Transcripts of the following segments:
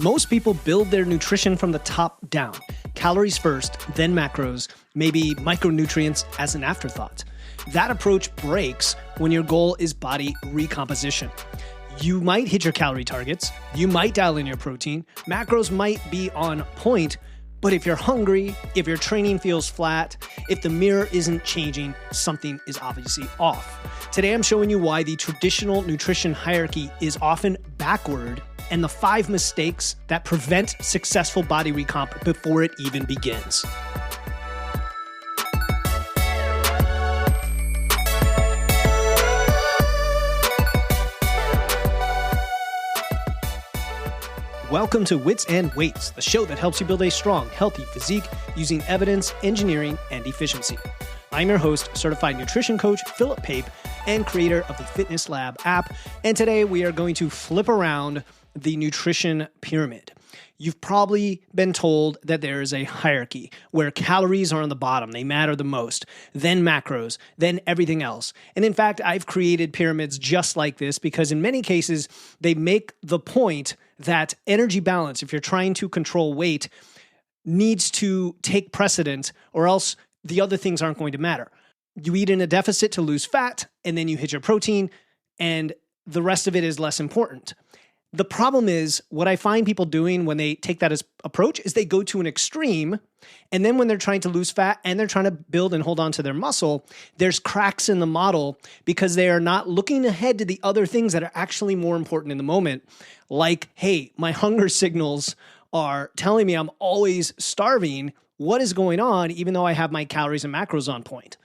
Most people build their nutrition from the top down. Calories first, then macros, maybe micronutrients as an afterthought. That approach breaks when your goal is body recomposition. You might hit your calorie targets, you might dial in your protein, macros might be on point, but if you're hungry, if your training feels flat, if the mirror isn't changing, something is obviously off. Today I'm showing you why the traditional nutrition hierarchy is often backward and the 5 mistakes that prevent successful body recomp before it even begins. Welcome to Wits and Weights, the show that helps you build a strong, healthy physique using evidence, engineering, and efficiency. I'm your host, certified nutrition coach Philip Pape, and creator of the Fitness Lab app. And today we are going to flip around the nutrition pyramid. You've probably been told that there is a hierarchy where calories are on the bottom. They matter the most, then macros, then everything else. And in fact, I've created pyramids just like this because in many cases, they make the point that energy balance, if you're trying to control weight, needs to take precedent or else the other things aren't going to matter. You eat in a deficit to lose fat, and then you hit your protein, and the rest of it is less important. The problem is, what I find people doing when they take that as approach is they go to an extreme, and then when they're trying to lose fat and they're trying to build and hold on to their muscle, there's cracks in the model because they are not looking ahead to the other things that are actually more important in the moment. Like, hey, my hunger signals are telling me I'm always starving. What is going on, even though I have my calories and macros on point?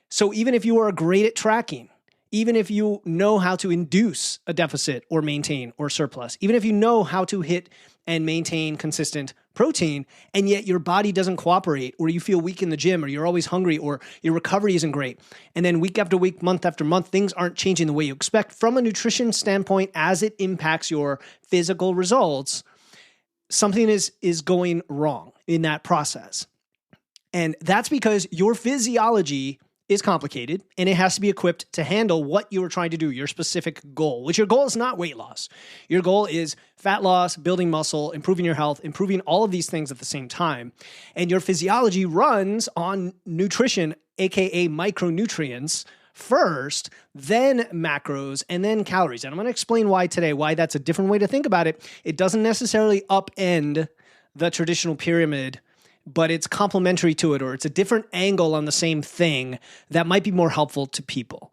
So even if you are great at tracking, even if you know how to induce a deficit or maintain or surplus, even if you know how to hit and maintain consistent protein, and yet your body doesn't cooperate, or you feel weak in the gym, or you're always hungry, or your recovery isn't great, and then week after week, month after month, things aren't changing the way you expect from a nutrition standpoint as it impacts your physical results, something is going wrong in that process. And that's because your physiology is complicated and it has to be equipped to handle what you are trying to do, your specific goal, which your goal is not weight loss. Your goal is fat loss, building muscle, improving your health, improving all of these things at the same time. And your physiology runs on nutrition, aka micronutrients, first, then macros, and then calories. And I'm going to explain why today, why that's a different way to think about it. It doesn't necessarily upend the traditional pyramid, but it's complementary to it, or it's a different angle on the same thing that might be more helpful to people.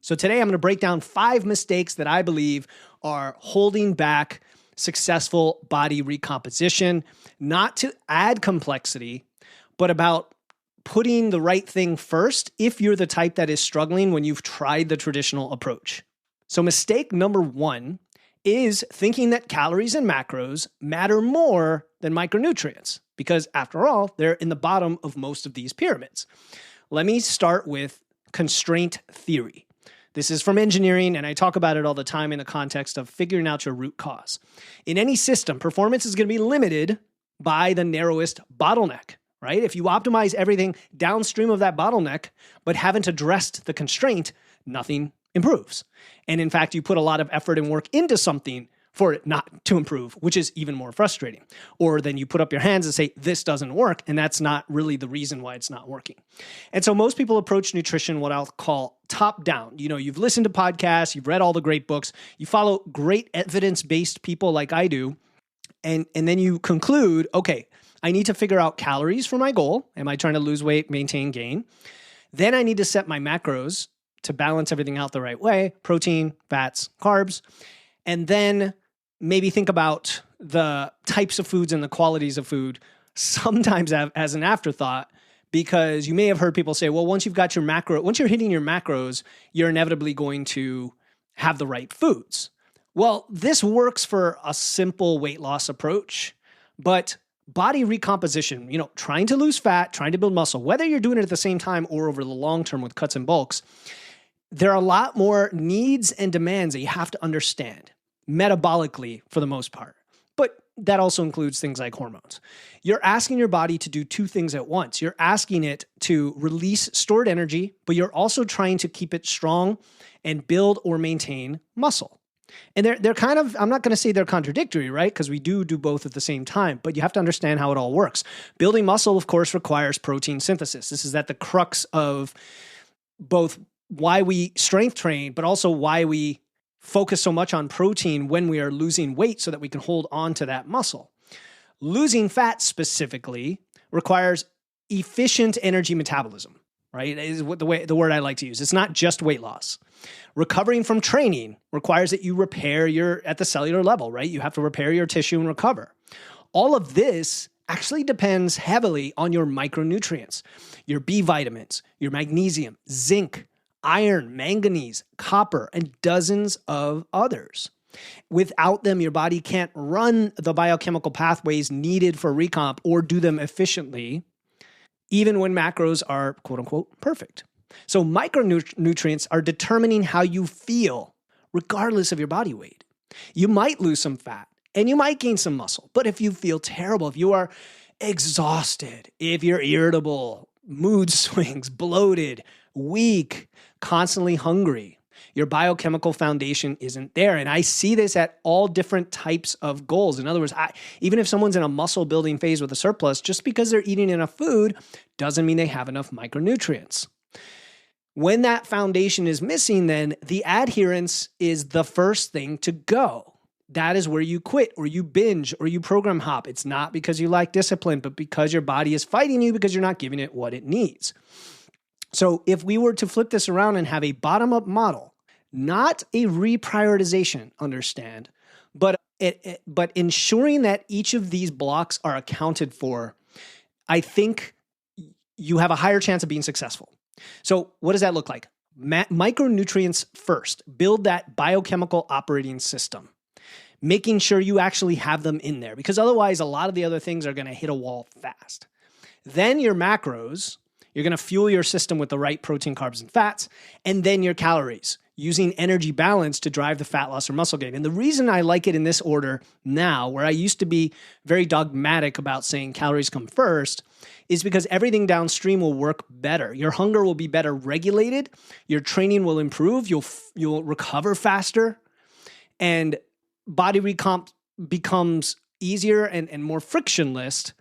So today I'm going to break down 5 mistakes that I believe are holding back successful body recomposition, not to add complexity, but about putting the right thing first if you're the type that is struggling when you've tried the traditional approach. So mistake number 1 is thinking that calories and macros matter more than micronutrients, because after all, they're in the bottom of most of these pyramids. Let me start with constraint theory. This is from engineering, and I talk about it all the time in the context of figuring out your root cause. In any system, performance is going to be limited by the narrowest bottleneck, right? If you optimize everything downstream of that bottleneck, but haven't addressed the constraint, nothing improves. And in fact, you put a lot of effort and work into something for it not to improve, which is even more frustrating. Or then you put up your hands and say, this doesn't work, and that's not really the reason why it's not working. And so most people approach nutrition what I'll call top down. You know, you've listened to podcasts, you've read all the great books, you follow great evidence-based people like I do, and then you conclude, okay, I need to figure out calories for my goal. Am I trying to lose weight, maintain, gain? Then I need to set my macros to balance everything out the right way, protein, fats, carbs, and then maybe think about the types of foods and the qualities of food sometimes as an afterthought, because you may have heard people say, well, once you're hitting your macros, you're inevitably going to have the right foods. Well, this works for a simple weight loss approach, but body recomposition, trying to lose fat, trying to build muscle, whether you're doing it at the same time or over the long term with cuts and bulks, there are a lot more needs and demands that you have to understand metabolically for the most part. But that also includes things like hormones. You're asking your body to do 2 things at once. You're asking it to release stored energy, but you're also trying to keep it strong and build or maintain muscle. And they're kind of, I'm not going to say they're contradictory, right? Because we do both at the same time, but you have to understand how it all works. Building muscle, of course, requires protein synthesis. This is at the crux of both why we strength train, but also why we focus so much on protein when we are losing weight so that we can hold on to that muscle. Losing fat specifically requires efficient energy metabolism, right? Is what the word I like to use. It's not just weight loss. Recovering from training requires that you repair at the cellular level, right? You have to repair your tissue and recover. All of this actually depends heavily on your micronutrients, your B vitamins, your magnesium, zinc, iron, manganese, copper, and dozens of others. Without them, your body can't run the biochemical pathways needed for recomp or do them efficiently, even when macros are quote unquote perfect. So micronutrients are determining how you feel regardless of your body weight. You might lose some fat and you might gain some muscle, but if you feel terrible, if you are exhausted, if you're irritable, mood swings, bloated, weak, constantly hungry, your biochemical foundation isn't there. And I see this at all different types of goals. In other words, even if someone's in a muscle building phase with a surplus, just because they're eating enough food doesn't mean they have enough micronutrients. When that foundation is missing, then the adherence is the first thing to go. That is where you quit or you binge or you program hop. It's not because you lack discipline, but because your body is fighting you because you're not giving it what it needs. So if we were to flip this around and have a bottom-up model, not a reprioritization, understand, but ensuring that each of these blocks are accounted for, I think you have a higher chance of being successful. So what does that look like? Micronutrients first. Build that biochemical operating system, making sure you actually have them in there, because otherwise a lot of the other things are going to hit a wall fast. Then your macros, you're going to fuel your system with the right protein, carbs, and fats, and then your calories, using energy balance to drive the fat loss or muscle gain. And the reason I like it in this order now, where I used to be very dogmatic about saying calories come first, is because everything downstream will work better. Your hunger will be better regulated. Your training will improve. You'll recover faster. And body recomp becomes easier and more frictionless,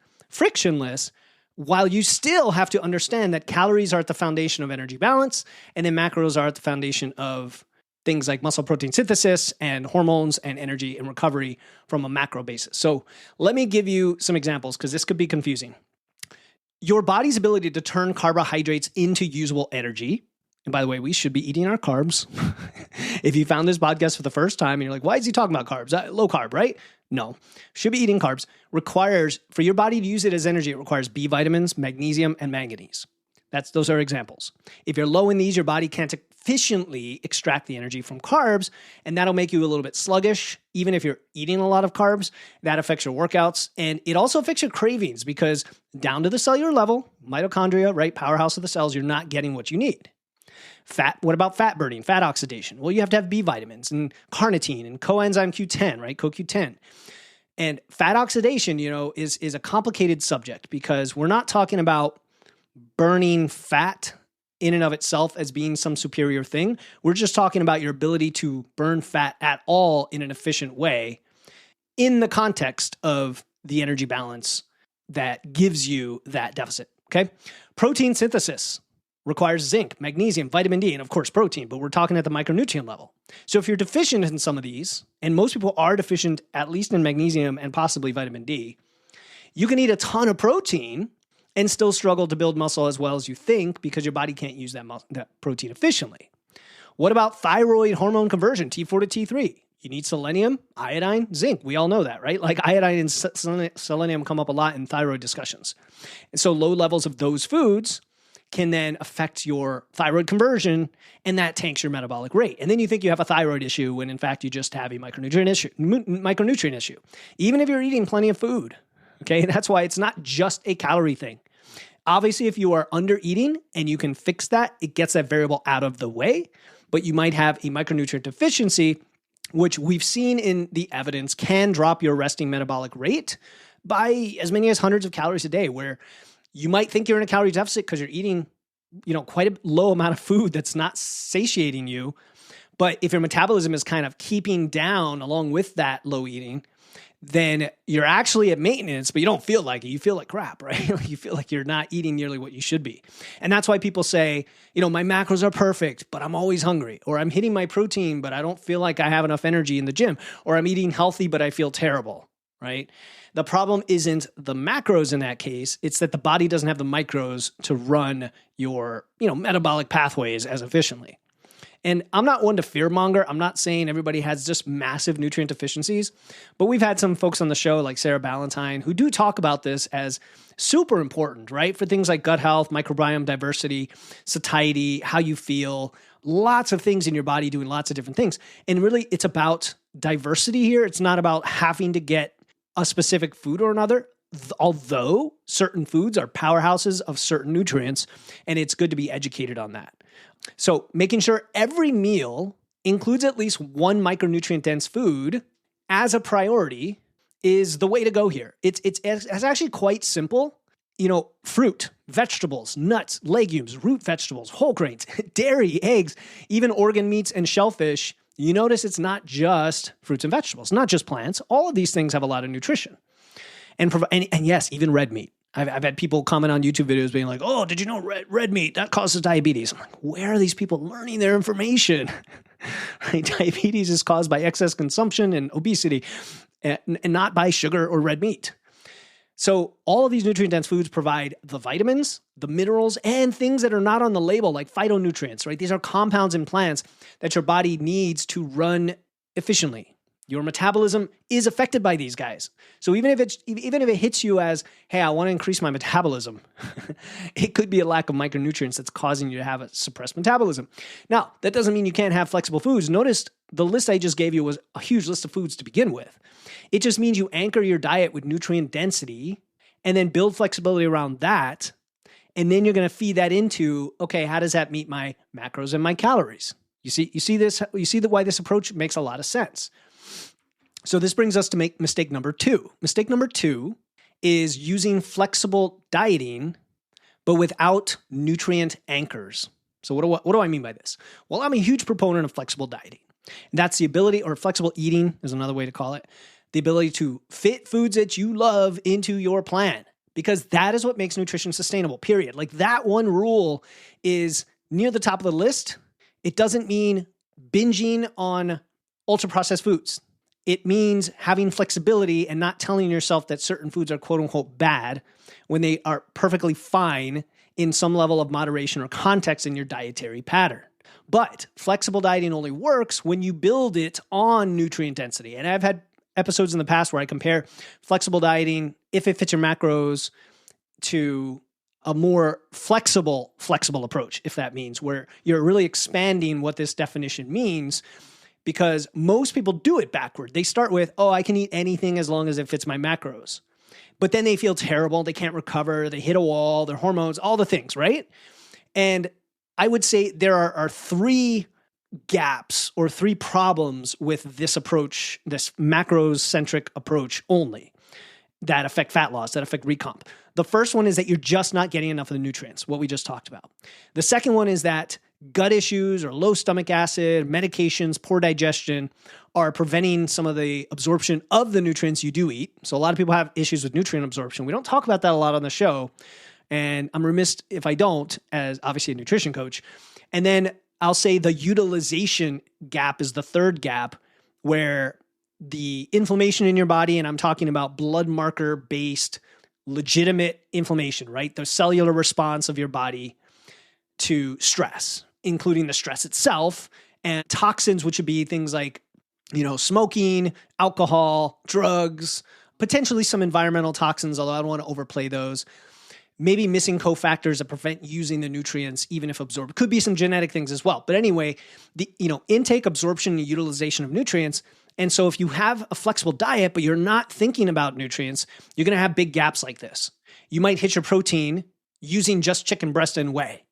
while you still have to understand that calories are at the foundation of energy balance, and then macros are at the foundation of things like muscle protein synthesis and hormones and energy and recovery from a macro basis. So let me give you some examples because this could be confusing. Your body's ability to turn carbohydrates into usable energy. And by the way, we should be eating our carbs. If you found this podcast for the first time and you're like, why is he talking about carbs? Low carb, right? No, should be eating carbs. Requires, for your body to use it as energy, it requires B vitamins, magnesium, and manganese. Those are examples. If you're low in these, your body can't efficiently extract the energy from carbs, and that'll make you a little bit sluggish. Even if you're eating a lot of carbs, that affects your workouts. And it also affects your cravings because down to the cellular level, mitochondria, right, powerhouse of the cells, you're not getting what you need. Fat, what about fat burning, fat oxidation? Well, you have to have B vitamins and carnitine and coenzyme Q10, right? CoQ10. And fat oxidation, is a complicated subject because we're not talking about burning fat in and of itself as being some superior thing. We're just talking about your ability to burn fat at all in an efficient way in the context of the energy balance that gives you that deficit, okay? Protein synthesis requires zinc, magnesium, vitamin D, and of course protein, but we're talking at the micronutrient level. So if you're deficient in some of these, and most people are deficient at least in magnesium and possibly vitamin D, you can eat a ton of protein and still struggle to build muscle as well as you think because your body can't use that protein efficiently. What about thyroid hormone conversion, T4 to T3? You need selenium, iodine, zinc. We all know that, right? Like iodine and selenium come up a lot in thyroid discussions. And so low levels of those foods can then affect your thyroid conversion, and that tanks your metabolic rate. And then you think you have a thyroid issue when in fact you just have a micronutrient issue. Even if you're eating plenty of food, okay? That's why it's not just a calorie thing. Obviously, if you are under eating and you can fix that, it gets that variable out of the way, but you might have a micronutrient deficiency, which we've seen in the evidence can drop your resting metabolic rate by as many as hundreds of calories a day, where you might think you're in a calorie deficit because you're eating, quite a low amount of food that's not satiating you. But if your metabolism is kind of keeping down along with that low eating, then you're actually at maintenance, but you don't feel like it. You feel like crap, right? You feel like you're not eating nearly what you should be. And that's why people say, my macros are perfect, but I'm always hungry. Or I'm hitting my protein, but I don't feel like I have enough energy in the gym. Or I'm eating healthy, but I feel terrible, right? The problem isn't the macros in that case. It's that the body doesn't have the micros to run your, metabolic pathways as efficiently. And I'm not one to fearmonger. I'm not saying everybody has just massive nutrient deficiencies, but we've had some folks on the show like Sarah Ballantyne who do talk about this as super important, right? For things like gut health, microbiome diversity, satiety, how you feel, lots of things in your body doing lots of different things. And really it's about diversity here. It's not about having to get a specific food or another, although certain foods are powerhouses of certain nutrients, and it's good to be educated on that. So making sure every meal includes at least one micronutrient-dense food as a priority is the way to go here. It's actually quite simple. Fruit, vegetables, nuts, legumes, root vegetables, whole grains, dairy, eggs, even organ meats and shellfish. You notice it's not just fruits and vegetables, not just plants. All of these things have a lot of nutrition. And yes, even red meat. I've had people comment on YouTube videos being like, oh, did you know red meat, that causes diabetes? I'm like, where are these people learning their information? Diabetes is caused by excess consumption and obesity, and not by sugar or red meat. So all of these nutrient-dense foods provide the vitamins, the minerals, and things that are not on the label, like phytonutrients, right? These are compounds in plants that your body needs to run efficiently. Your metabolism is affected by these guys. So even if it hits you as, hey, I want to increase my metabolism, it could be a lack of micronutrients that's causing you to have a suppressed metabolism. Now, that doesn't mean you can't have flexible foods. Notice the list I just gave you was a huge list of foods to begin with. It just means you anchor your diet with nutrient density and then build flexibility around that. And then you're going to feed that into, okay, how does that meet my macros and my calories? You see this? You see why this approach makes a lot of sense. So this brings us to make mistake number 2. Mistake number 2 is using flexible dieting, but without nutrient anchors. So what do I mean by this? Well, I'm a huge proponent of flexible dieting. And that's the ability, or flexible eating is another way to call it, the ability to fit foods that you love into your plan, because that is what makes nutrition sustainable, period. Like that one rule is near the top of the list. It doesn't mean binging on ultra-processed foods. It means having flexibility and not telling yourself that certain foods are quote unquote bad when they are perfectly fine in some level of moderation or context in your dietary pattern. But flexible dieting only works when you build it on nutrient density. And I've had episodes in the past where I compare flexible dieting, if it fits your macros, to a more flexible approach, if that means, where you're really expanding what this definition means. Because most people do it backward. They start with, oh, I can eat anything as long as it fits my macros. But then they feel terrible. They can't recover. They hit a wall, their hormones, all the things, right? And I would say there are 3 gaps or 3 problems with this approach, this macros-centric approach only, that affect fat loss, that affect recomp. The first one is that you're just not getting enough of the nutrients, what we just talked about. The second one is that gut issues or low stomach acid, medications, poor digestion are preventing some of the absorption of the nutrients you do eat. So a lot of people have issues with nutrient absorption. We don't talk about that a lot on the show, and I'm remiss if I don't, as obviously a nutrition coach. And then I'll say the utilization gap is the third gap, where the inflammation in your body, and I'm talking about blood marker-based legitimate inflammation, right? The cellular response of your body to stress, including the stress itself, and toxins, which would be things like, smoking, alcohol, drugs, potentially some environmental toxins, although I don't want to overplay those. Maybe missing cofactors that prevent using the nutrients, even if absorbed. Could be some genetic things as well. But anyway, the intake, absorption, and utilization of nutrients. And so if you have a flexible diet, but you're not thinking about nutrients, you're going to have big gaps like this. You might hit your protein using just chicken breast and whey.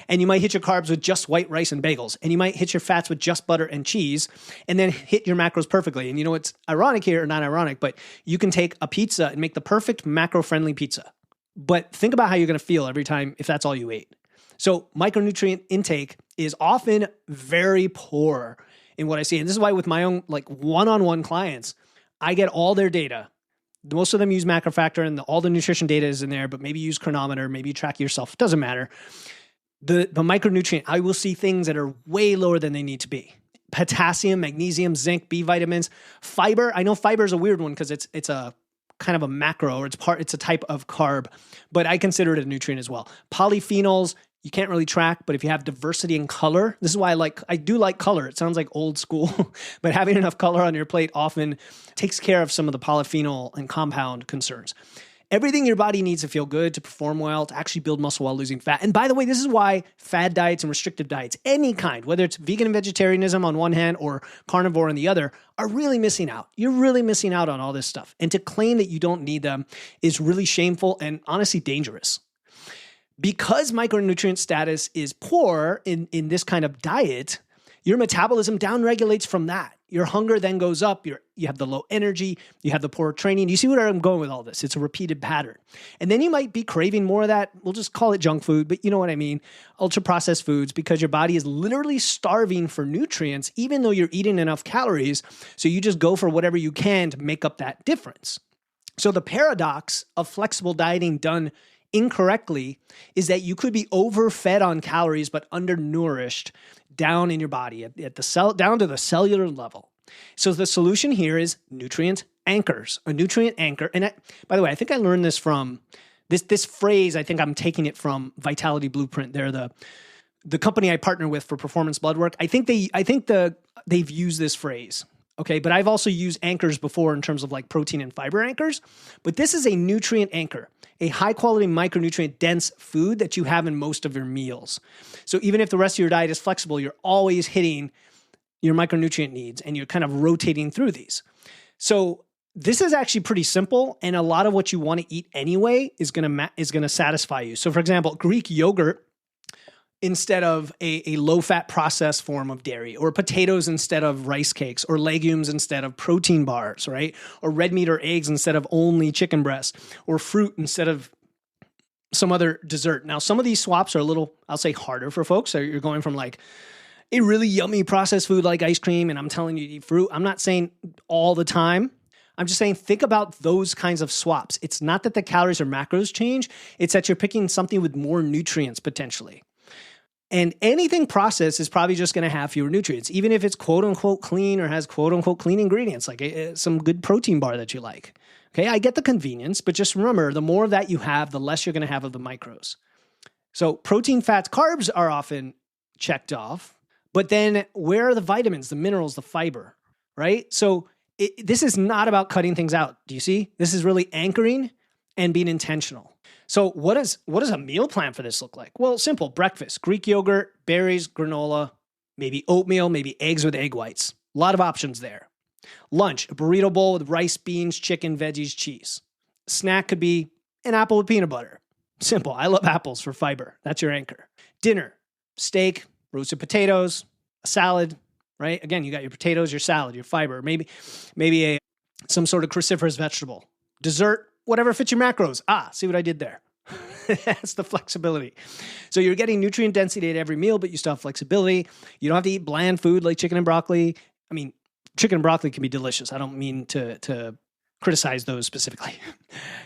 And you might hit your carbs with just white rice and bagels. And you might hit your fats with just butter and cheese, and then hit your macros perfectly. And what's ironic here, or not ironic, but you can take a pizza and make the perfect macro-friendly pizza. But think about how you're going to feel every time if that's all you ate. So micronutrient intake is often very poor in what I see. And this is why with my own like one-on-one clients, I get all their data. Most of them use MacroFactor and all the nutrition data is in there, but maybe use Chronometer, maybe you track yourself. It doesn't matter. The micronutrient, I will see things that are way lower than they need to be. Potassium, magnesium, zinc, B vitamins, fiber. I know fiber is a weird one because it's a kind of a macro, or it's a type of carb, but I consider it a nutrient as well. Polyphenols, you can't really track, but if you have diversity in color, this is why I do like color. It sounds like old school, but having enough color on your plate often takes care of some of the polyphenol and compound concerns. Everything your body needs to feel good, to perform well, to actually build muscle while losing fat. And by the way, this is why fad diets and restrictive diets, any kind, whether it's vegan and vegetarianism on one hand or carnivore on the other, are really missing out. You're really missing out on all this stuff. And to claim that you don't need them is really shameful and honestly dangerous. Because micronutrient status is poor in this kind of diet, your metabolism downregulates from that. Your hunger then goes up. You have the low energy. You have the poor training. You see where I'm going with all this? It's a repeated pattern. And then you might be craving more of that. We'll just call it junk food, but you know what I mean. Ultra-processed foods, because your body is literally starving for nutrients, even though you're eating enough calories. So you just go for whatever you can to make up that difference. So the paradox of flexible dieting done incorrectly is that you could be overfed on calories but undernourished down in your body at the cell, down to the cellular level. So the solution here is nutrient anchors, a nutrient anchor. And by the way, I think I learned this from this phrase. I think I'm taking it from Vitality Blueprint. They're the company I partner with for performance blood work. I think they've used this phrase. Okay, but I've also used anchors before in terms of like protein and fiber anchors. But this is a nutrient anchor, a high quality micronutrient dense food that you have in most of your meals. So even if the rest of your diet is flexible, you're always hitting your micronutrient needs and you're kind of rotating through these. So this is actually pretty simple, and a lot of what you want to eat anyway is going to satisfy you. So for example, Greek yogurt instead of a low-fat processed form of dairy, or potatoes instead of rice cakes, or legumes instead of protein bars, right? Or red meat or eggs instead of only chicken breast, or fruit instead of some other dessert. Now, some of these swaps are a little, I'll say, harder for folks. So you're going from like a really yummy processed food like ice cream, and I'm telling you to eat fruit. I'm not saying all the time. I'm just saying, think about those kinds of swaps. It's not that the calories or macros change. It's that you're picking something with more nutrients potentially. And anything processed is probably just going to have fewer nutrients, even if it's quote unquote clean or has quote unquote clean ingredients, like some good protein bar that you like. Okay, I get the convenience, but just remember, the more of that you have, the less you're going to have of the micros. So protein, fats, carbs are often checked off, but then where are the vitamins, the minerals, the fiber, right? So this is not about cutting things out. Do you see? This is really anchoring and being intentional. So what does a meal plan for this look like? Well, simple. Breakfast, Greek yogurt, berries, granola, maybe oatmeal, maybe eggs with egg whites. A lot of options there. Lunch, a burrito bowl with rice, beans, chicken, veggies, cheese. Snack could be an apple with peanut butter. Simple. I love apples for fiber. That's your anchor. Dinner, steak, roasted potatoes, a salad, right? Again, you got your potatoes, your salad, your fiber, maybe some sort of cruciferous vegetable. Dessert, whatever fits your macros. See what I did there? That's the flexibility. So you're getting nutrient density at every meal, but you still have flexibility. You don't have to eat bland food like chicken and broccoli. I mean, chicken and broccoli can be delicious. I don't mean to criticize those specifically.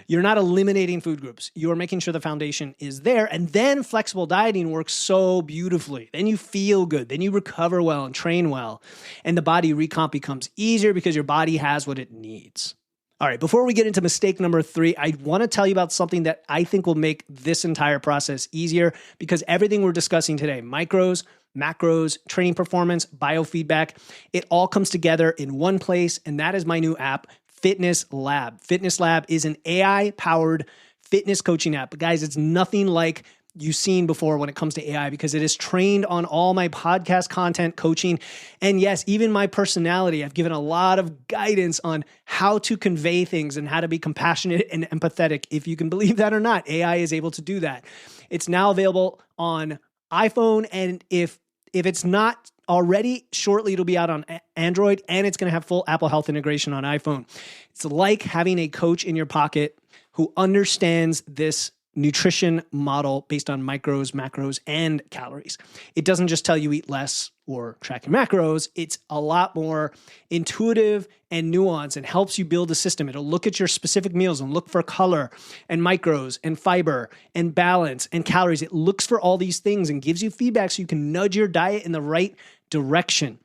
You're not eliminating food groups. You're making sure the foundation is there. And then flexible dieting works so beautifully. Then you feel good. Then you recover well and train well. And the body recomp becomes easier because your body has what it needs. All right, before we get into mistake number 3, I want to tell you about something that I think will make this entire process easier, because everything we're discussing today, micros, macros, training performance, biofeedback, it all comes together in one place, and that is my new app, Fitness Lab. Fitness Lab is an AI-powered fitness coaching app. But guys, it's nothing like you've seen before when it comes to AI, because it is trained on all my podcast content, coaching, and yes, even my personality. I've given a lot of guidance on how to convey things and how to be compassionate and empathetic. If you can believe that or not, AI is able to do that. It's now available on iPhone, and if it's not already, shortly it'll be out on Android, and it's going to have full Apple Health integration on iPhone. It's like having a coach in your pocket who understands this nutrition model based on micros, macros, and calories. It doesn't just tell you eat less or track your macros. It's a lot more intuitive and nuanced and helps you build a system. It'll look at your specific meals and look for color and micros and fiber and balance and calories. It looks for all these things and gives you feedback so you can nudge your diet in the right direction.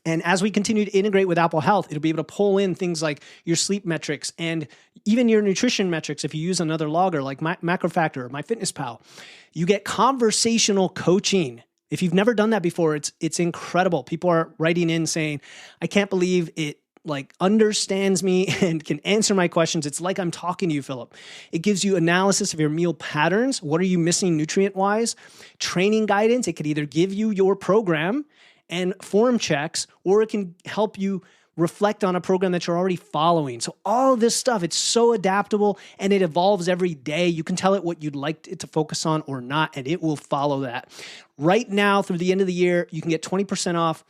And as we continue to integrate with Apple Health, it'll be able to pull in things like your sleep metrics and even your nutrition metrics if you use another logger like MacroFactor or MyFitnessPal. You get conversational coaching. If you've never done that before, it's incredible. People are writing in saying, I can't believe it like understands me and can answer my questions. It's like I'm talking to you, Philip. It gives you analysis of your meal patterns. What are you missing nutrient-wise? Training guidance. It could either give you your program and form checks, or it can help you reflect on a program that you're already following. So all of this stuff, it's so adaptable and it evolves every day. You can tell it what you'd like it to focus on or not, and it will follow that. Right now, through the end of the year, you can get 20% off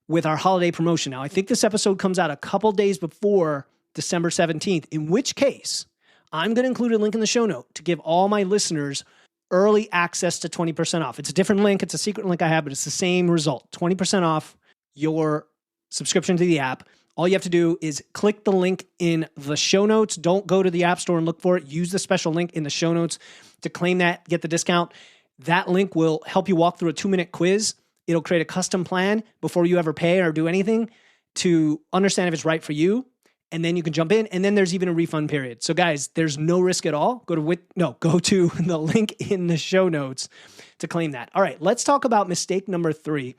with our holiday promotion. Now, I think this episode comes out a couple days before December 17th, in which case I'm going to include a link in the show note to give all my listeners early access to 20% off. It's a different link. It's a secret link I have, but it's the same result. 20% off your subscription to the app. All you have to do is click the link in the show notes. Don't go to the App Store and look for it. Use the special link in the show notes to claim that, get the discount. That link will help you walk through a 2-minute quiz. It'll create a custom plan before you ever pay or do anything to understand if it's right for you. And then you can jump in, and then there's even a refund period. So guys, there's no risk at all. Go to the link in the show notes to claim that. All right, let's talk about mistake number 3,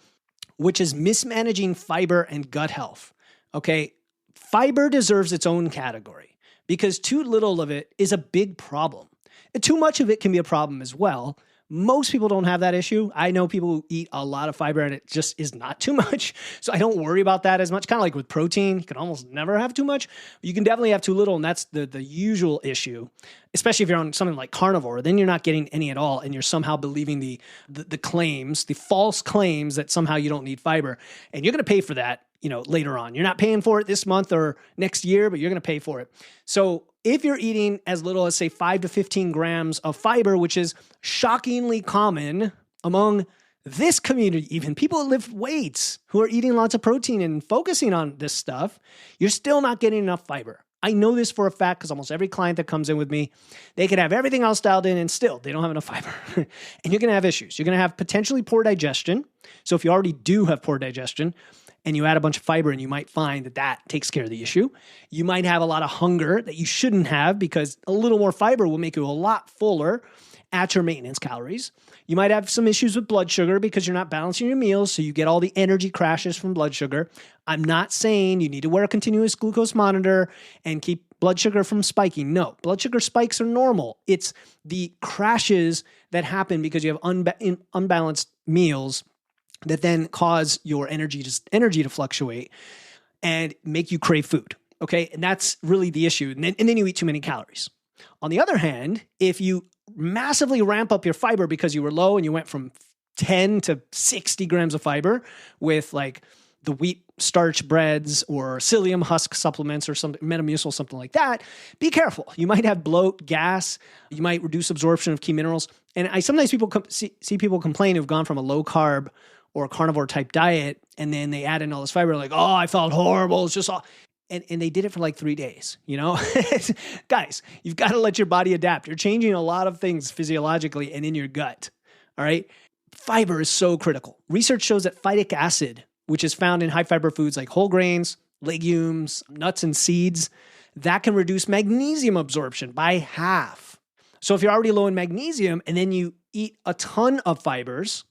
which is mismanaging fiber and gut health. Okay, fiber deserves its own category because too little of it is a big problem. And too much of it can be a problem as well. Most people don't have that issue. I know people who eat a lot of fiber and it just is not too much. So I don't worry about that as much. Kind of like with protein, you can almost never have too much. You can definitely have too little, and that's the usual issue, especially if you're on something like carnivore. Then you're not getting any at all, and you're somehow believing the claims, the false claims that somehow you don't need fiber. And you're going to pay for that, later on. You're not paying for it this month or next year, but you're going to pay for it. So if you're eating as little as, say, 5 to 15 grams of fiber, which is shockingly common among this community, even people who lift weights who are eating lots of protein and focusing on this stuff, you're still not getting enough fiber. I know this for a fact because almost every client that comes in with me, they can have everything else dialed in and still they don't have enough fiber. And you're going to have issues. You're going to have potentially poor digestion. So if you already do have poor digestion, and you add a bunch of fiber, and you might find that takes care of the issue. You might have a lot of hunger that you shouldn't have because a little more fiber will make you a lot fuller at your maintenance calories. You might have some issues with blood sugar because you're not balancing your meals, so you get all the energy crashes from blood sugar. I'm not saying you need to wear a continuous glucose monitor and keep blood sugar from spiking. No, blood sugar spikes are normal. It's the crashes that happen because you have unbalanced meals that then cause your energy to fluctuate and make you crave food, okay? And that's really the issue. And then you eat too many calories. On the other hand, if you massively ramp up your fiber because you were low and you went from 10 to 60 grams of fiber with like the wheat starch breads or psyllium husk supplements or something, Metamucil, something like that, be careful. You might have bloat, gas. You might reduce absorption of key minerals. And I sometimes see people complain who've gone from a low carb or a carnivore type diet, and then they add in all this fiber, like, oh, I felt horrible. It's just all, and they did it for like 3 days, Guys, you've got to let your body adapt. You're changing a lot of things physiologically and in your gut, all right? Fiber is so critical. Research shows that phytic acid, which is found in high fiber foods like whole grains, legumes, nuts, and seeds, that can reduce magnesium absorption by half. So if you're already low in magnesium and then you eat a ton of fibers,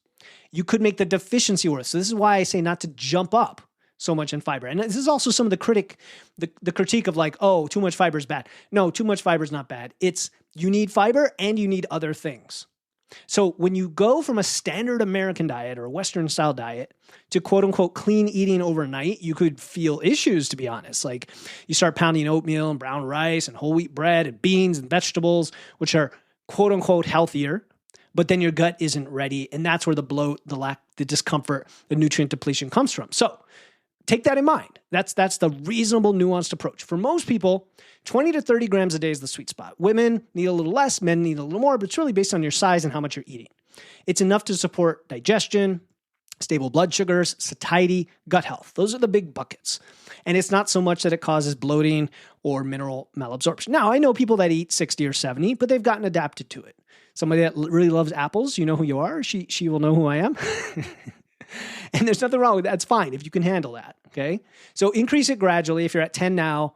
you could make the deficiency worse. So this is why I say not to jump up so much in fiber. And this is also some of the critique of like, oh, too much fiber is bad. No, too much fiber is not bad. It's you need fiber and you need other things. So when you go from a standard American diet or a Western style diet to quote unquote clean eating overnight, you could feel issues, to be honest. Like you start pounding oatmeal and brown rice and whole wheat bread and beans and vegetables, which are quote unquote healthier, but then your gut isn't ready. And that's where the bloat, the lack, the discomfort, the nutrient depletion comes from. So take that in mind. That's the reasonable, nuanced approach. For most people, 20 to 30 grams a day is the sweet spot. Women need a little less, men need a little more, but it's really based on your size and how much you're eating. It's enough to support digestion, stable blood sugars, satiety, gut health. Those are the big buckets. And it's not so much that it causes bloating or mineral malabsorption. Now, I know people that eat 60 or 70, but they've gotten adapted to it. Somebody that really loves apples, you know who you are. She will know who I am. And there's nothing wrong with that. It's fine if you can handle that, okay? So increase it gradually. If you're at 10 now,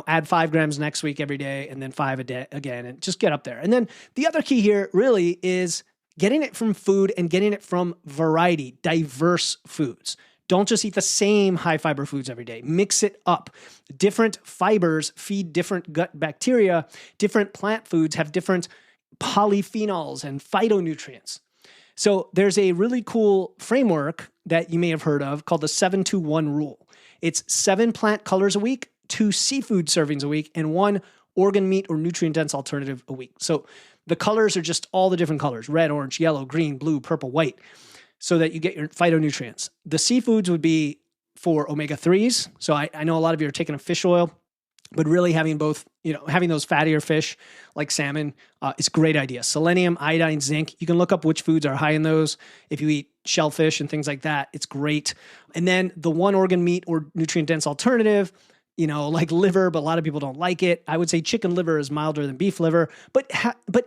add 5 grams next week every day, and then 5 a day again, and just get up there. And then the other key here really is getting it from food and getting it from variety, diverse foods. Don't just eat the same high fiber foods every day. Mix it up. Different fibers feed different gut bacteria. Different plant foods have different polyphenols and phytonutrients. So there's a really cool framework that you may have heard of called the 7-2-1 rule. It's 7 plant colors a week, 2 seafood servings a week, and 1 organ meat or nutrient-dense alternative a week. So the colors are just all the different colors: red, orange, yellow, green, blue, purple, white, so that you get your phytonutrients. The seafoods would be for omega-3s. So I know a lot of you are taking a fish oil, but really having both, having those fattier fish like salmon is a great idea. Selenium, iodine, zinc. You can look up which foods are high in those. If you eat shellfish and things like that, it's great. And then the 1 organ meat or nutrient-dense alternative, like liver, but a lot of people don't like it. I would say chicken liver is milder than beef liver, but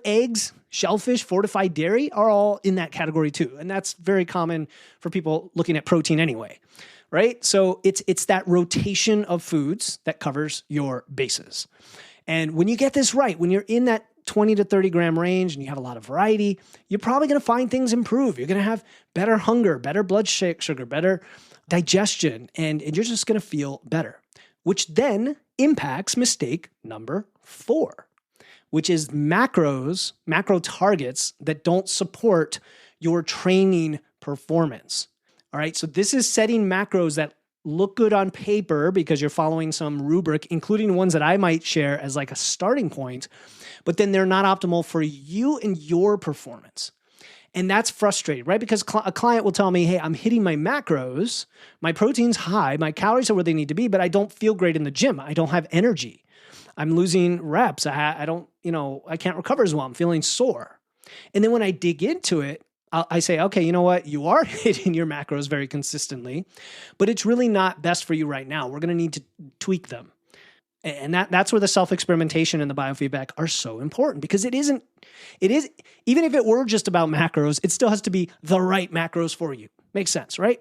eggs, shellfish, fortified dairy are all in that category too. And that's very common for people looking at protein anyway, right? So it's that rotation of foods that covers your bases. And when you get this right, when you're in that 20 to 30 gram range and you have a lot of variety, you're probably going to find things improve. You're going to have better hunger, better blood sugar, better digestion, and you're just going to feel better, which then impacts mistake number 4, which is macro targets that don't support your training performance. All right, so this is setting macros that look good on paper because you're following some rubric, including ones that I might share as like a starting point, but then they're not optimal for you and your performance. And that's frustrating, right? Because a client will tell me, hey, I'm hitting my macros, my protein's high, my calories are where they need to be, but I don't feel great in the gym. I don't have energy. I'm losing reps. I can't recover as well. I'm feeling sore. And then when I dig into it, I say, okay, you know what? You are hitting your macros very consistently, but it's really not best for you right now. We're going to need to tweak them. And that's where the self-experimentation and the biofeedback are so important, because it is, even if it were just about macros, it still has to be the right macros for you. Makes sense, right?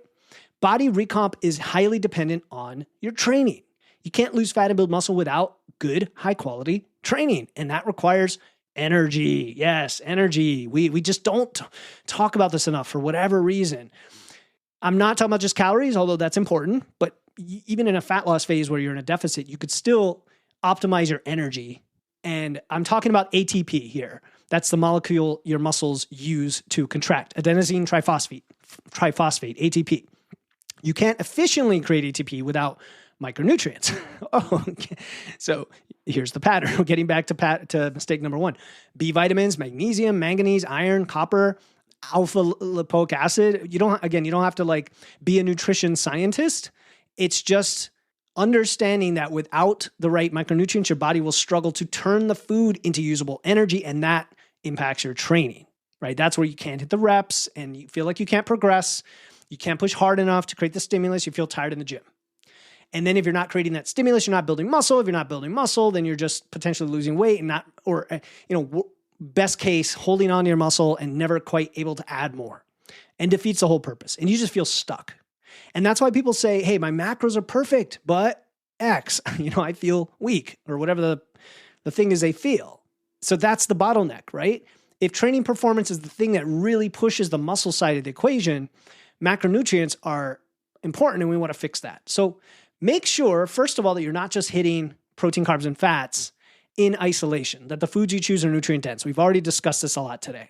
Body recomp is highly dependent on your training. You can't lose fat and build muscle without good, high quality training. And that requires energy. Yes, energy. We just don't talk about this enough for whatever reason. I'm not talking about just calories, although that's important, but even in a fat loss phase where you're in a deficit, you could still optimize your energy. And I'm talking about ATP here. That's the molecule your muscles use to contract. Adenosine triphosphate, ATP. You can't efficiently create ATP without micronutrients. Okay. So here's the pattern. Getting back to mistake number 1. B vitamins, magnesium, manganese, iron, copper, alpha lipoic acid. You don't have to be a nutrition scientist. It's just understanding that without the right micronutrients, your body will struggle to turn the food into usable energy, and that impacts your training, right? That's where you can't hit the reps and you feel like you can't progress. You can't push hard enough to create the stimulus. You feel tired in the gym. And then if you're not creating that stimulus, you're not building muscle. If you're not building muscle, then you're just potentially losing weight and best case, holding on to your muscle and never quite able to add more, and defeats the whole purpose. And you just feel stuck. And that's why people say, hey, my macros are perfect, but X, I feel weak, or whatever the thing is they feel. So that's the bottleneck, right? If training performance is the thing that really pushes the muscle side of the equation, macronutrients are important, and we want to fix that. So make sure, first of all, that you're not just hitting protein, carbs, and fats in isolation, that the foods you choose are nutrient dense. We've already discussed this a lot today.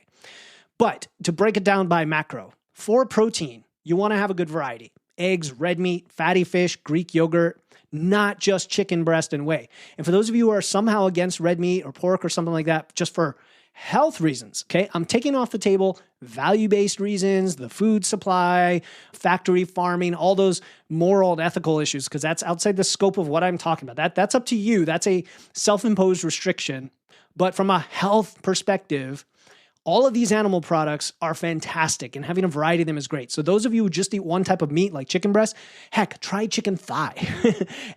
But to break it down by macro, for protein, you want to have a good variety. Eggs, red meat, fatty fish, Greek yogurt, not just chicken breast and whey. And for those of you who are somehow against red meat or pork or something like that, just for health reasons, okay? I'm taking off the table value-based reasons, the food supply, factory farming, all those moral and ethical issues, because that's outside the scope of what I'm talking about. That's up to you. That's a self-imposed restriction. But from a health perspective, all of these animal products are fantastic, and having a variety of them is great. So those of you who just eat one type of meat, like chicken breast, heck, try chicken thigh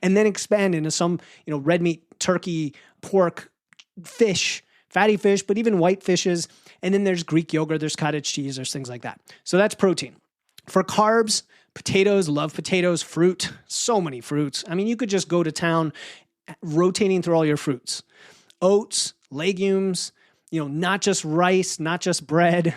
and then expand into some, red meat, turkey, pork, fish, fatty fish, but even white fishes. And then there's Greek yogurt, there's cottage cheese, there's things like that. So that's protein. For carbs, potatoes, love potatoes, fruit, so many fruits. I mean, you could just go to town rotating through all your fruits. Oats, legumes, not just rice, not just bread,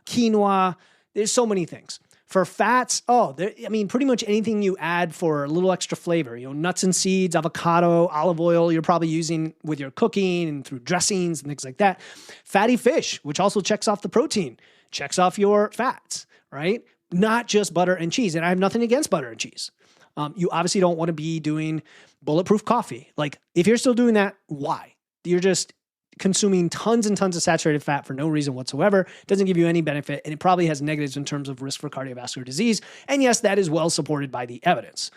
quinoa. There's so many things. For fats, pretty much anything you add for a little extra flavor. Nuts and seeds, avocado, olive oil, you're probably using with your cooking and through dressings and things like that. Fatty fish, which also checks off the protein, checks off your fats, right? Not just butter and cheese. And I have nothing against butter and cheese. You obviously don't want to be doing bulletproof coffee. Like, if you're still doing that, why? You're just consuming tons and tons of saturated fat for no reason whatsoever. It doesn't give you any benefit, and it probably has negatives in terms of risk for cardiovascular disease. And yes, that is well supported by the evidence.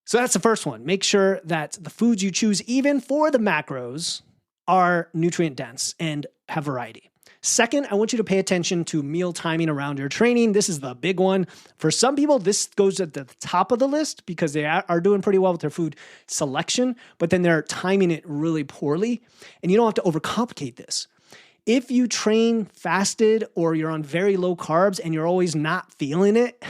So that's the first one. Make sure that the foods you choose, even for the macros, are nutrient dense and have variety. Second, I want you to pay attention to meal timing around your training. This is the big one. For some people, this goes at the top of the list because they are doing pretty well with their food selection, but then they're timing it really poorly. And you don't have to overcomplicate this. If you train fasted or you're on very low carbs and you're always not feeling it,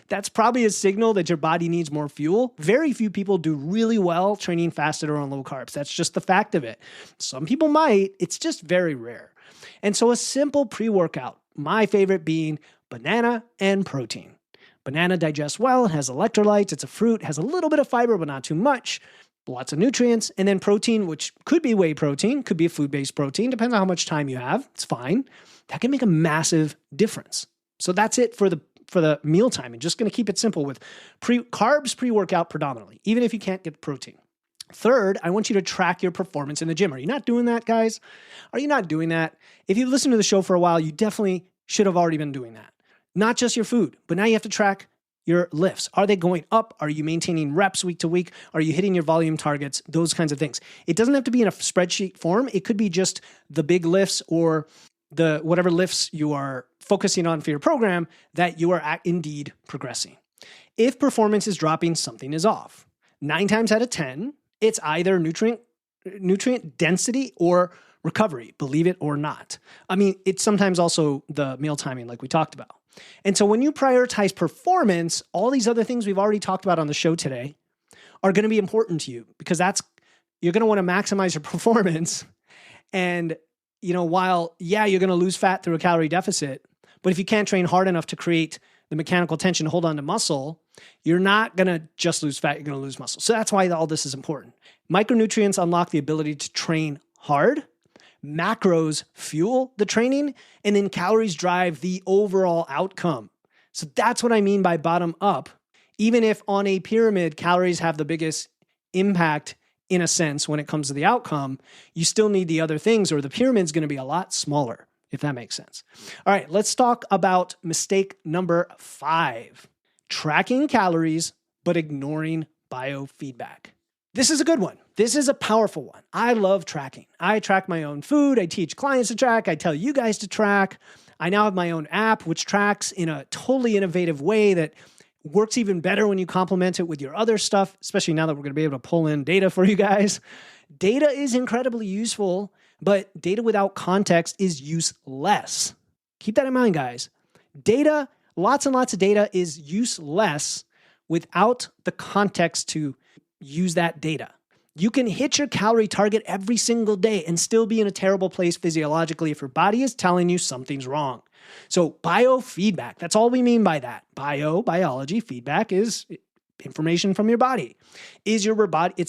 that's probably a signal that your body needs more fuel. Very few people do really well training fasted or on low carbs. That's just the fact of it. Some people might, it's just very rare. And so a simple pre-workout, my favorite being banana and protein. Banana digests well, it has electrolytes, it's a fruit, has a little bit of fiber, but not too much, lots of nutrients. And then protein, which could be whey protein, could be a food-based protein, depends on how much time you have, it's fine. That can make a massive difference. So that's it for the meal time. And just gonna keep it simple with carbs pre-workout predominantly, even if you can't get protein. Third, I want you to track your performance in the gym. Are you not doing that, guys? Are you not doing that? If you've listened to the show for a while, you definitely should have already been doing that. Not just your food, but now you have to track your lifts. Are they going up? Are you maintaining reps week to week? Are you hitting your volume targets? Those kinds of things. It doesn't have to be in a spreadsheet form. It could be just the big lifts or the whatever lifts you are focusing on for your program that you are indeed progressing. If performance is dropping, something is off. 9 times out of 10, it's either nutrient density or recovery, believe it or not. I mean, it's sometimes also the meal timing like we talked about. And so when you prioritize performance, all these other things we've already talked about on the show today are going to be important to you because you're going to want to maximize your performance. And, while, you're going to lose fat through a calorie deficit, but if you can't train hard enough to create the mechanical tension to hold on to muscle, you're not going to just lose fat, you're going to lose muscle. So that's why all this is important. Micronutrients unlock the ability to train hard, macros fuel the training, and then calories drive the overall outcome. So that's what I mean by bottom up. Even if on a pyramid, calories have the biggest impact in a sense when it comes to the outcome, you still need the other things or the pyramid's going to be a lot smaller, if that makes sense. All right, let's talk about mistake number 5. Tracking calories, but ignoring biofeedback. This is a good one. This is a powerful one. I love tracking. I track my own food. I teach clients to track. I tell you guys to track. I now have my own app, which tracks in a totally innovative way that works even better when you complement it with your other stuff, especially now that we're going to be able to pull in data for you guys. Data is incredibly useful, but data without context is useless. Keep that in mind, guys. Data, lots and lots of data is useless without the context to use that data. You can hit your calorie target every single day and still be in a terrible place physiologically if your body is telling you something's wrong. So biofeedback, that's all we mean by that. Biology, feedback is information from your body. It's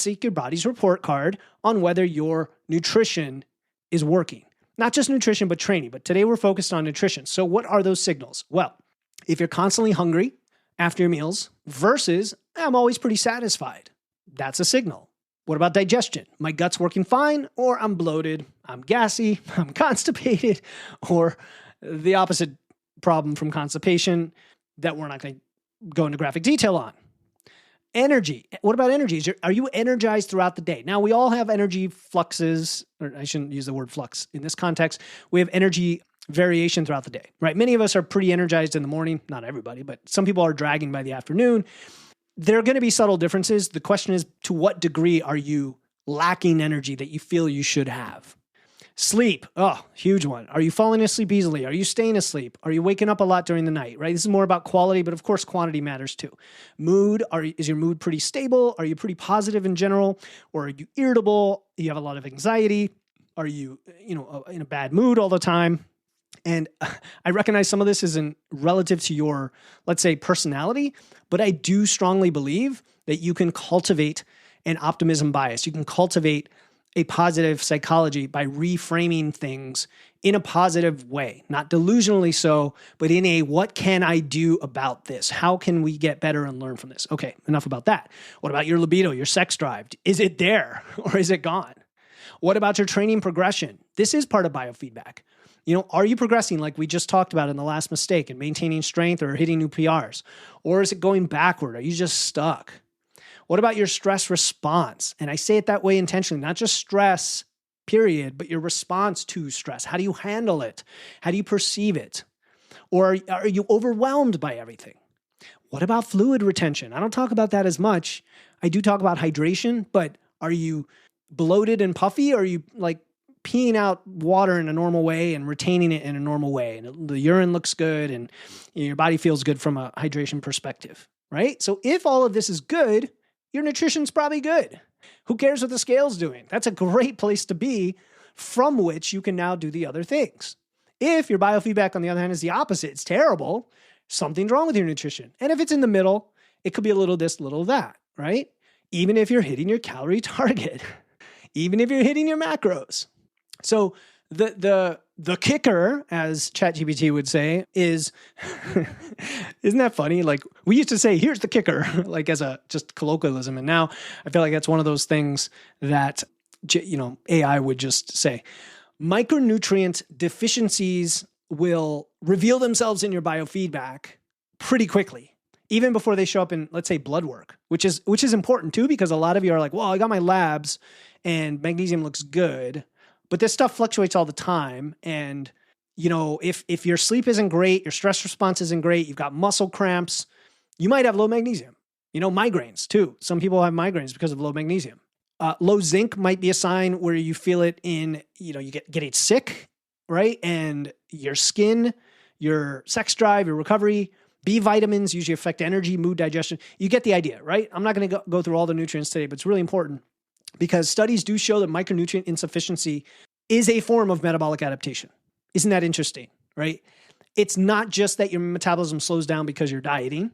like your body's report card on whether your nutrition is working. Not just nutrition, but training. But today we're focused on nutrition. So what are those signals? Well, if you're constantly hungry after your meals versus I'm always pretty satisfied, that's a signal. What about digestion? My gut's working fine, or I'm bloated, I'm gassy, I'm constipated, or the opposite problem from constipation that we're not going to go into graphic detail on. Energy. What about energy? Are you energized throughout the day? Now, we all have energy fluxes, or I shouldn't use the word flux in this context. We have energy variation throughout the day, right? Many of us are pretty energized in the morning. Not everybody, but some people are dragging by the afternoon. There are going to be subtle differences. The question is, to what degree are you lacking energy that you feel you should have? Sleep. Oh, huge one. Are you falling asleep easily? Are you staying asleep? Are you waking up a lot during the night, right? This is more about quality, but of course, quantity matters too. Mood. Is your mood pretty stable? Are you pretty positive in general? Or are you irritable? You have a lot of anxiety? Are you, in a bad mood all the time? And I recognize some of this isn't relative to your, let's say, personality, but I do strongly believe that you can cultivate an optimism bias. You can cultivate a positive psychology by reframing things in a positive way, not delusionally so, but in a, what can I do about this? How can we get better and learn from this? Okay, enough about that. What about your libido, your sex drive? Is it there or is it gone? What about your training progression? This is part of biofeedback. Are you progressing like we just talked about in the last mistake and maintaining strength or hitting new PRs? Or is it going backward? Are you just stuck? What about your stress response? And I say it that way intentionally, not just stress, period, but your response to stress. How do you handle it? How do you perceive it? Or are you overwhelmed by everything? What about fluid retention? I don't talk about that as much. I do talk about hydration, but are you bloated and puffy? Or are you like peeing out water in a normal way and retaining it in a normal way? And the urine looks good and your body feels good from a hydration perspective, right? So if all of this is good, your nutrition's probably good. Who cares what the scale's doing? That's a great place to be, from which you can now do the other things. If your biofeedback, on the other hand, is the opposite, it's terrible, something's wrong with your nutrition. And if it's in the middle, it could be a little this, little that, right? Even if you're hitting your calorie target, even if you're hitting your macros. So the kicker, as ChatGPT would say, is, isn't that funny? Like, we used to say, here's the kicker, like as a just colloquialism. And now I feel like that's one of those things that, AI would just say. Micronutrient deficiencies will reveal themselves in your biofeedback pretty quickly, even before they show up in, let's say, blood work, which is important too, because a lot of you are like, well, I got my labs and magnesium looks good. But this stuff fluctuates all the time. And, if your sleep isn't great, your stress response isn't great, you've got muscle cramps, you might have low magnesium. Migraines too. Some people have migraines because of low magnesium. Low zinc might be a sign where you feel it in, you get sick, right? And your skin, your sex drive, your recovery. B vitamins usually affect energy, mood, digestion. You get the idea, right? I'm not going to go through all the nutrients today, but it's really important, because studies do show that micronutrient insufficiency is a form of metabolic adaptation. Isn't that interesting, right? It's not just that your metabolism slows down because you're dieting.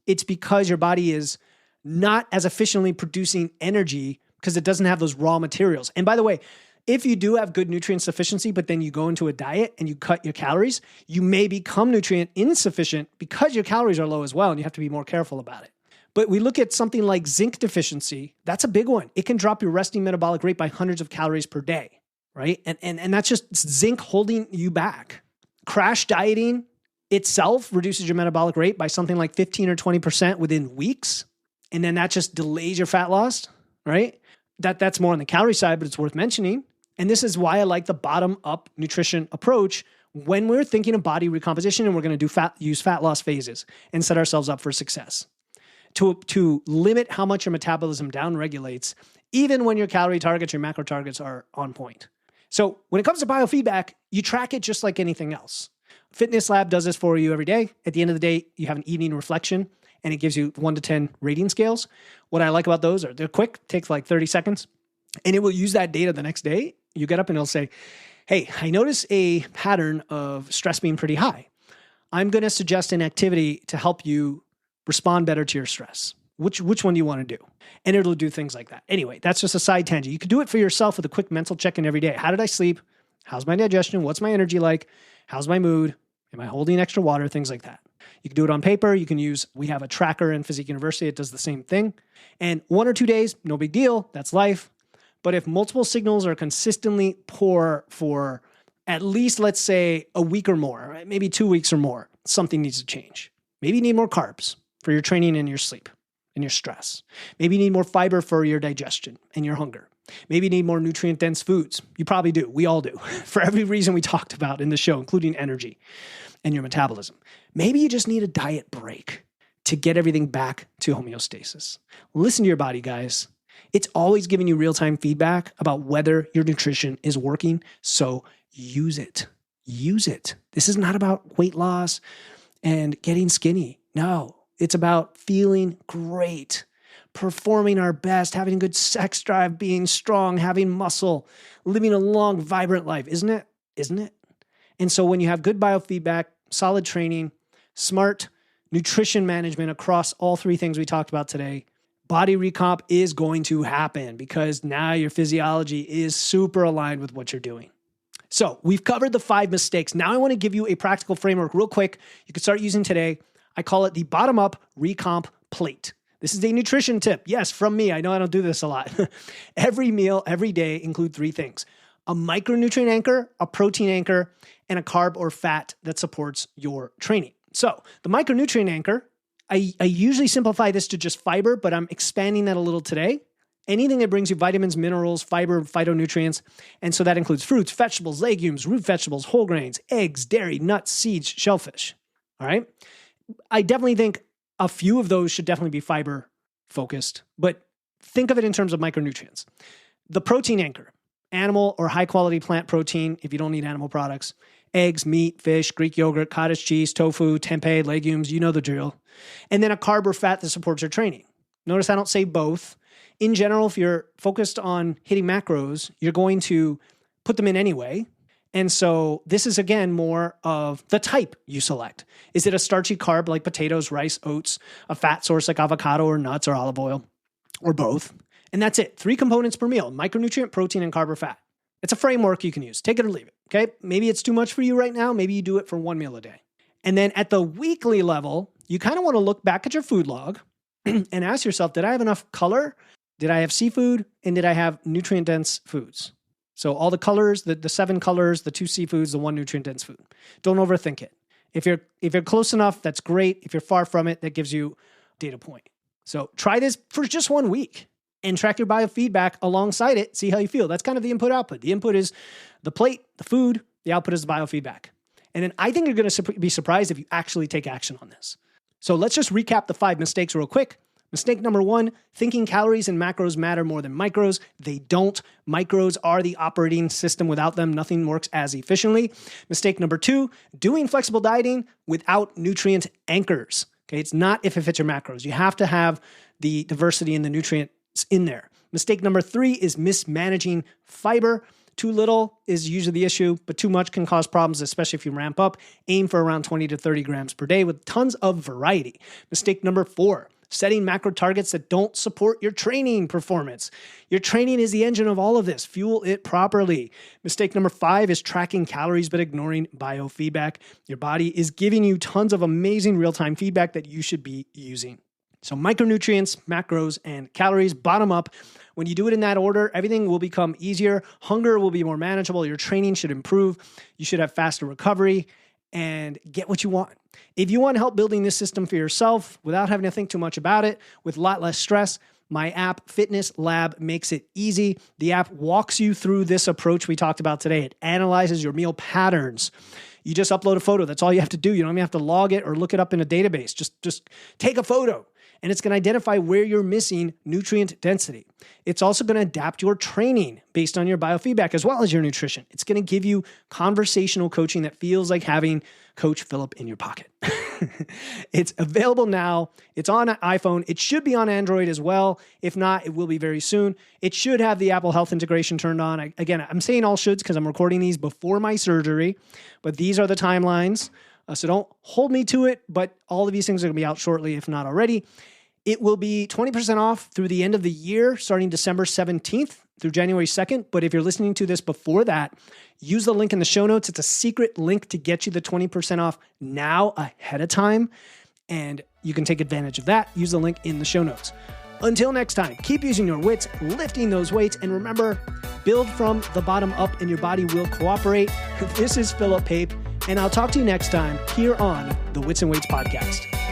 It's because your body is not as efficiently producing energy because it doesn't have those raw materials. And by the way, if you do have good nutrient sufficiency, but then you go into a diet and you cut your calories, you may become nutrient insufficient because your calories are low as well, and you have to be more careful about it. But we look at something like zinc deficiency. That's a big one. It can drop your resting metabolic rate by hundreds of calories per day, right? And that's just zinc holding you back. Crash dieting itself reduces your metabolic rate by something like 15 or 20% within weeks. And then that just delays your fat loss, right? That's more on the calorie side, but it's worth mentioning. And this is why I like the bottom-up nutrition approach when we're thinking of body recomposition and we're going to use fat loss phases and set ourselves up for success. To limit how much your metabolism downregulates, even when your calorie targets, your macro targets are on point. So when it comes to biofeedback, you track it just like anything else. Fitness Lab does this for you every day. At the end of the day, you have an evening reflection, and it gives you 1 to 10 rating scales. What I like about those are they're quick, takes like 30 seconds, and it will use that data the next day. You get up and it'll say, hey, I notice a pattern of stress being pretty high. I'm going to suggest an activity to help you respond better to your stress. Which one do you want to do? And it'll do things like that. Anyway, that's just a side tangent. You could do it for yourself with a quick mental check-in every day. How did I sleep? How's my digestion? What's my energy like? How's my mood? Am I holding extra water? Things like that. You can do it on paper. We have a tracker in Physique University. It does the same thing. And 1 or 2 days, no big deal. That's life. But if multiple signals are consistently poor for at least, let's say, a week or more, right? Maybe 2 weeks or more, something needs to change. Maybe you need more carbs for your training and your sleep and your stress. Maybe you need more fiber for your digestion and your hunger. Maybe you need more nutrient-dense foods. You probably do. We all do. For every reason we talked about in the show, including energy and your metabolism. Maybe you just need a diet break to get everything back to homeostasis. Listen to your body, guys. It's always giving you real-time feedback about whether your nutrition is working, so use it. Use it. This is not about weight loss and getting skinny. No, it's about feeling great, performing our best, having a good sex drive, being strong, having muscle, living a long, vibrant life. Isn't it? Isn't it? And so when you have good biofeedback, solid training, smart nutrition management across all 3 things we talked about today, body recomp is going to happen because now your physiology is super aligned with what you're doing. So we've covered the 5 mistakes. Now I want to give you a practical framework real quick. You can start using today. I call it the bottom-up recomp plate. This is a nutrition tip. Yes, from me. I know I don't do this a lot. Every meal, every day include 3 things: a micronutrient anchor, a protein anchor, and a carb or fat that supports your training. So the micronutrient anchor, I usually simplify this to just fiber, but I'm expanding that a little today. Anything that brings you vitamins, minerals, fiber, phytonutrients. And so that includes fruits, vegetables, legumes, root vegetables, whole grains, eggs, dairy, nuts, seeds, shellfish. All right. I definitely think a few of those should definitely be fiber focused, but think of it in terms of micronutrients. The protein anchor, animal or high quality plant protein, if you don't need animal products, eggs, meat, fish, Greek yogurt, cottage cheese, tofu, tempeh, legumes, you know the drill. And then a carb or fat that supports your training. Notice I don't say both. In general, if you're focused on hitting macros, you're going to put them in anyway. And so this is, again, more of the type you select. Is it a starchy carb like potatoes, rice, oats, a fat source like avocado or nuts or olive oil, or both? And that's it. 3 components per meal: micronutrient, protein, and carb or fat. It's a framework you can use. Take it or leave it, okay? Maybe it's too much for you right now. Maybe you do it for 1 meal a day. And then at the weekly level, you kind of want to look back at your food log and ask yourself, did I have enough color? Did I have seafood? And did I have nutrient-dense foods? So all the colors, the 7 colors, the 2 seafoods, the 1 nutrient-dense food. Don't overthink it. If you're close enough, that's great. If you're far from it, that gives you a data point. So try this for just 1 week and track your biofeedback alongside it. See how you feel. That's kind of the input-output. The input is the plate, the food. The output is the biofeedback. And then I think you're going to be surprised if you actually take action on this. So let's just recap the 5 mistakes real quick. Mistake number 1, thinking calories and macros matter more than micros. They don't. Micros are the operating system. Without them, nothing works as efficiently. Mistake number 2, doing flexible dieting without nutrient anchors. Okay, it's not if it fits your macros. You have to have the diversity in the nutrients in there. Mistake number 3 is mismanaging fiber. Too little is usually the issue, but too much can cause problems, especially if you ramp up. Aim for around 20 to 30 grams per day with tons of variety. Mistake number 4, setting macro targets that don't support your training performance. Your training is the engine of all of this. Fuel it properly. Mistake number 5 is tracking calories but ignoring biofeedback. Your body is giving you tons of amazing real-time feedback that you should be using. So micronutrients, macros, and calories, bottom up. When you do it in that order, everything will become easier. Hunger will be more manageable. Your training should improve. You should have faster recovery and get what you want. If you want help building this system for yourself without having to think too much about it, with a lot less stress, my app, Fitness Lab, makes it easy. The app walks you through this approach we talked about today. It analyzes your meal patterns. You just upload a photo. That's all you have to do. You don't even have to log it or look it up in a database. Just take a photo. And it's going to identify where you're missing nutrient density. It's also going to adapt your training based on your biofeedback as well as your nutrition. It's going to give you conversational coaching that feels like having Coach Philip in your pocket. It's available now. It's on iPhone. It should be on Android as well. If not, it will be very soon. It should have the Apple Health integration turned on. Again, I'm saying all shoulds because I'm recording these before my surgery, but these are the timelines. So don't hold me to it, but all of these things are going to be out shortly, if not already. It will be 20% off through the end of the year, starting December 17th through January 2nd. But if you're listening to this before that, use the link in the show notes. It's a secret link to get you the 20% off now ahead of time. And you can take advantage of that. Use the link in the show notes. Until next time, keep using your wits, lifting those weights, and remember, build from the bottom up and your body will cooperate. This is Philip Pape, and I'll talk to you next time here on the Wits and Weights podcast.